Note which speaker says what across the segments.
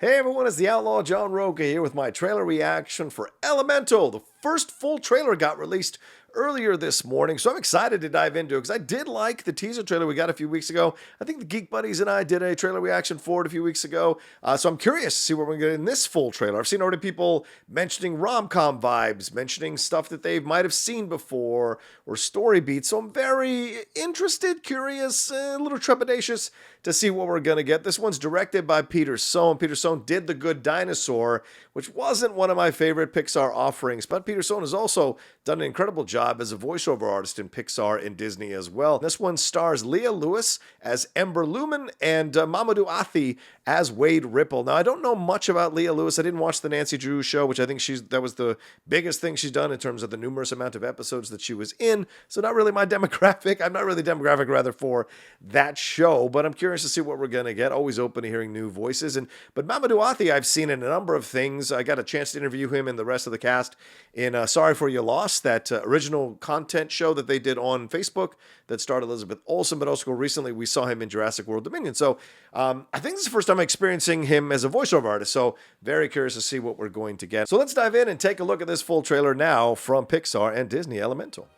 Speaker 1: Hey everyone, it's the Outlaw John Rocha here with my trailer reaction for Elemental. The first full trailer got released earlier this morning, so I'm excited to dive into it because I did like the teaser trailer we got a few weeks ago. I think the Geek Buddies and I did a trailer reaction for it a few weeks ago, so I'm curious to see what we're going to get in this full trailer. I've seen already people mentioning rom-com vibes, mentioning stuff that they might have seen before, or story beats, so I'm very interested, curious, a little trepidatious to see what we're going to get. This one's directed by Peter Sohn. Peter Sohn did The Good Dinosaur, which wasn't one of my favorite Pixar offerings, but Peter Sohn has also done an incredible job as a voiceover artist in Pixar and Disney as well. This one stars Leah Lewis as Ember Lumen and MAMOUDou ATHIE as Wade Ripple. Now, I don't know much about Leah Lewis. I didn't watch the Nancy Drew show, which I think that was the biggest thing she's done in terms of the numerous amount of episodes that she was in. So not really my demographic. I'm not really demographic rather for that show, but I'm curious to see what we're going to get. Always open to hearing new voices. But MAMOUDou ATHIE I've seen in a number of things. I got a chance to interview him and the rest of the cast in Sorry for You Lost, that original content show that they did on Facebook that starred Elizabeth Olsen, but also recently we saw him in Jurassic World Dominion. So I think this is the first time I'm experiencing him as a voiceover artist, so very curious to see what we're going to get. So let's dive in and take a look at this full trailer now from Pixar and Disney Elemental.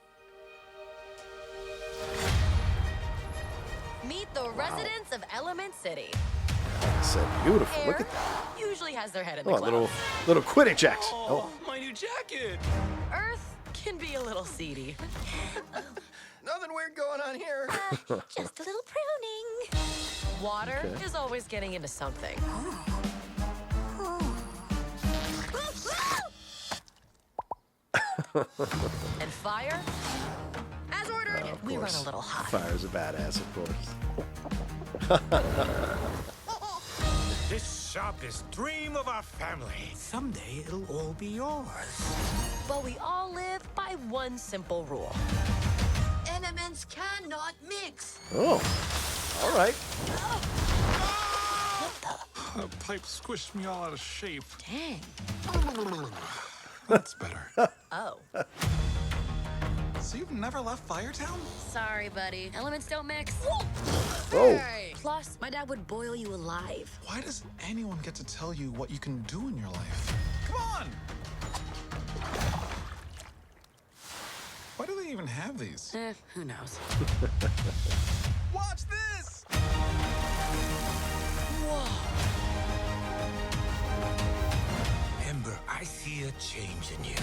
Speaker 2: Meet the residents of Element City.
Speaker 1: So beautiful. Look at that.
Speaker 2: Usually has their head in the
Speaker 1: Oh,
Speaker 2: clouds.
Speaker 1: little Quidditch act.
Speaker 3: Oh, my new jacket.
Speaker 2: Earth can be a little seedy.
Speaker 3: Nothing weird going on here.
Speaker 2: Just a little pruning. Water is always getting into something. And fire, as ordered, we run a little hot.
Speaker 1: Fire's a badass, of course.
Speaker 4: This shop is dream of our family. Someday it'll all be yours.
Speaker 2: But we all live by one simple rule.
Speaker 5: Elements cannot mix.
Speaker 1: Oh, all right.
Speaker 4: The pipe squished me all out of shape.
Speaker 2: Dang.
Speaker 3: That's better.
Speaker 2: Oh.
Speaker 3: So you've never left Firetown?
Speaker 2: Sorry, buddy. Elements don't mix.
Speaker 1: Oh.
Speaker 2: Plus, my dad would boil you alive.
Speaker 3: Why does anyone get to tell you what you can do in your life? Come on! Why do they even have these?
Speaker 2: Who knows?
Speaker 3: Watch this!
Speaker 2: Whoa.
Speaker 4: Ember, I see a change in you.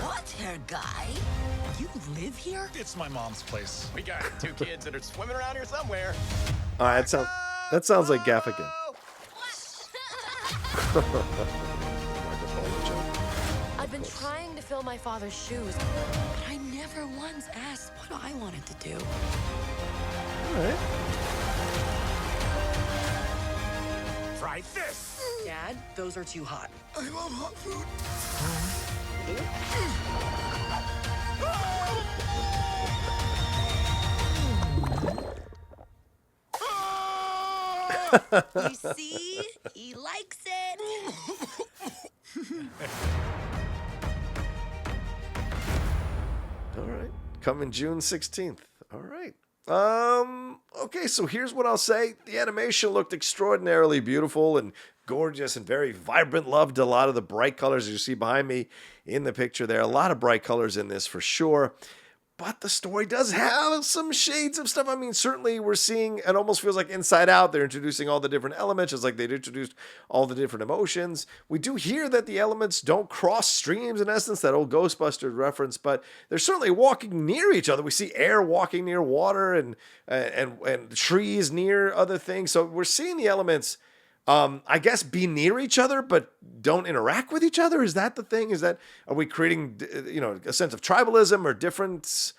Speaker 5: What, hair guy? You live here?
Speaker 3: It's my mom's place.
Speaker 6: We got two kids that are swimming around here somewhere.
Speaker 1: All right, that sounds like Gaffigan.
Speaker 2: I've been trying to fill my father's shoes, but I never once asked what I wanted to do.
Speaker 1: All right.
Speaker 4: Try this.
Speaker 5: Dad, those are too hot.
Speaker 3: I love hot food.
Speaker 5: You see? He likes it.
Speaker 1: All right. Coming June 16th. All right. Okay, so here's what I'll say. The animation looked extraordinarily beautiful and gorgeous and very vibrant. Loved a lot of the bright colors as you see behind me in the picture there. A lot of bright colors in this for sure. But the story does have some shades of stuff. I mean, certainly we're seeing, it almost feels like Inside Out. They're introducing all the different elements, just like they'd introduced all the different emotions. We do hear that the elements don't cross streams, in essence, that old Ghostbusters reference, but they're certainly walking near each other. We see air walking near water and trees near other things. So we're seeing the elements, I guess, be near each other, but don't interact with each other. Is that the thing? Are we creating, a sense of tribalism or differences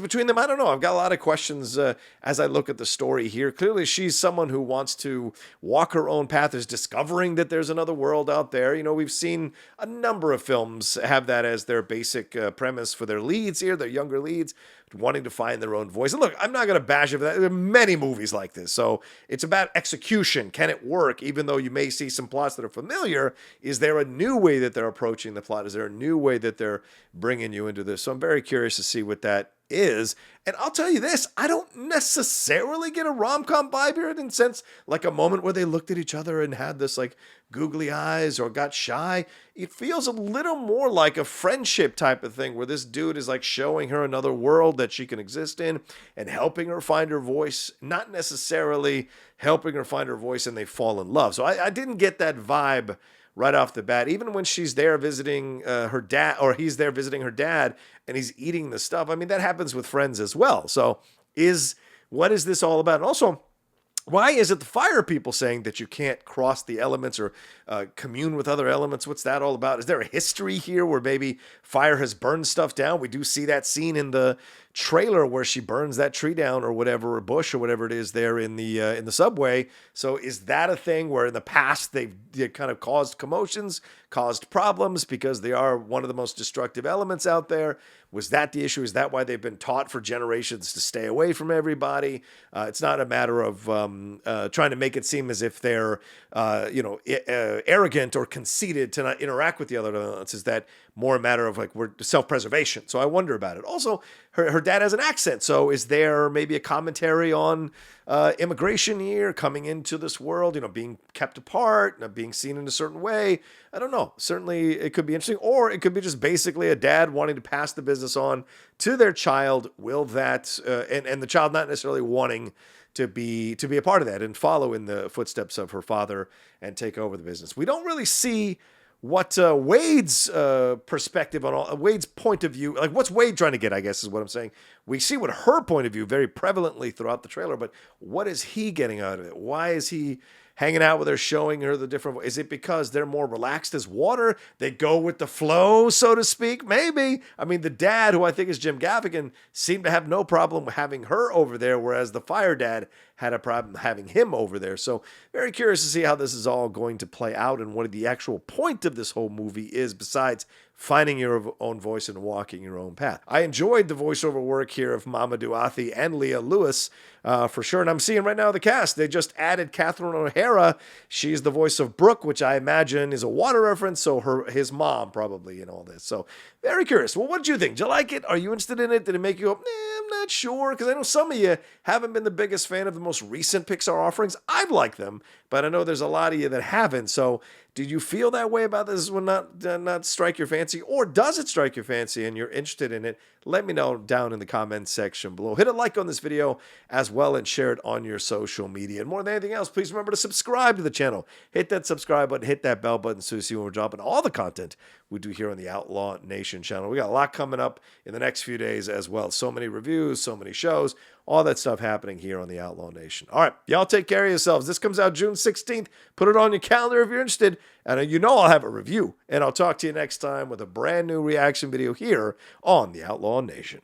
Speaker 1: between them? I don't know. I've got a lot of questions as I look at the story here. Clearly, she's someone who wants to walk her own path, is discovering that there's another world out there. You know, we've seen a number of films have that as their basic premise for their leads here, their younger leads, wanting to find their own voice. And look, I'm not going to bash it for that. There are many movies like this. So it's about execution. Can it work? Even though you may see some plots that are familiar, is there a new way that they're approaching the plot? Is there a new way that they're bringing you into this? So I'm very curious to see what that is. And I'll tell you this, I don't necessarily get a rom-com vibe here in the sense like a moment where they looked at each other and had this like googly eyes or got shy. It feels a little more like a friendship type of thing where this dude is like showing her another world that she can exist in and helping her find her voice, not necessarily helping her find her voice and they fall in love. So I didn't get that vibe right off the bat, even when she's there visiting her dad, or he's there visiting her dad, and he's eating the stuff. I mean, that happens with friends as well. So what is this all about? And also, why is it the fire people saying that you can't cross the elements or commune with other elements? What's that all about? Is there a history here where maybe fire has burned stuff down? We do see that scene in the trailer where she burns that tree down or whatever, or bush or whatever it is there in the subway. So is that a thing where in the past they kind of caused commotions, caused problems because they are one of the most destructive elements out there? Was that the issue? Is that why they've been taught for generations to stay away from everybody? It's not a matter of trying to make it seem as if they're arrogant or conceited to not interact with the other elements. Is that more a matter of like we're self-preservation? So I wonder about it. Also, her dad has an accent. So is there maybe a commentary on immigration here, coming into this world, being kept apart, not being seen in a certain way? I don't know. Certainly it could be interesting, or it could be just basically a dad wanting to pass the business on to their child. Will that, and the child not necessarily wanting to be a part of that and follow in the footsteps of her father and take over the business. We don't really see what Wade's perspective on Wade's point of view, like what's Wade trying to get, I guess is what I'm saying. We see what her point of view very prevalently throughout the trailer, but what is he getting out of it? Why is he hanging out with her, showing her the different, is it because they're more relaxed as water? They go with the flow, so to speak? Maybe. I mean, the dad, who I think is Jim Gaffigan, seemed to have no problem having her over there, whereas the fire dad had a problem having him over there. So very curious to see how this is all going to play out and what the actual point of this whole movie is besides finding your own voice and walking your own path. I enjoyed the voiceover work here of MAMOUDOU, ATHIE, and Leah Lewis for sure. And I'm seeing right now the cast. They just added Catherine O'Hara. She's the voice of Brooke, which I imagine is a water reference. So his mom probably in all this. So very curious. Well, what did you think? Did you like it? Are you interested in it? Did it make you go, I'm not sure? Because I know some of you haven't been the biggest fan of the most recent Pixar offerings. I've liked them, but I know there's a lot of you that haven't. So did you feel that way about this? Will not strike your fancy, or does it strike your fancy and you're interested in it? Let me know down in the comments section below. Hit a like on this video as well and share it on your social media. And more than anything else, please remember to subscribe to the channel. Hit that subscribe button, hit that bell button so you see when we're dropping all the content we do here on the Outlaw Nation channel. We got a lot coming up in the next few days as well. So many reviews, so many shows, all that stuff happening here on the Outlaw Nation. All right, y'all take care of yourselves. This comes out June 16th. Put it on your calendar if you're interested. And I'll have a review. And I'll talk to you next time with a brand new reaction video here on the Outlaw Nation.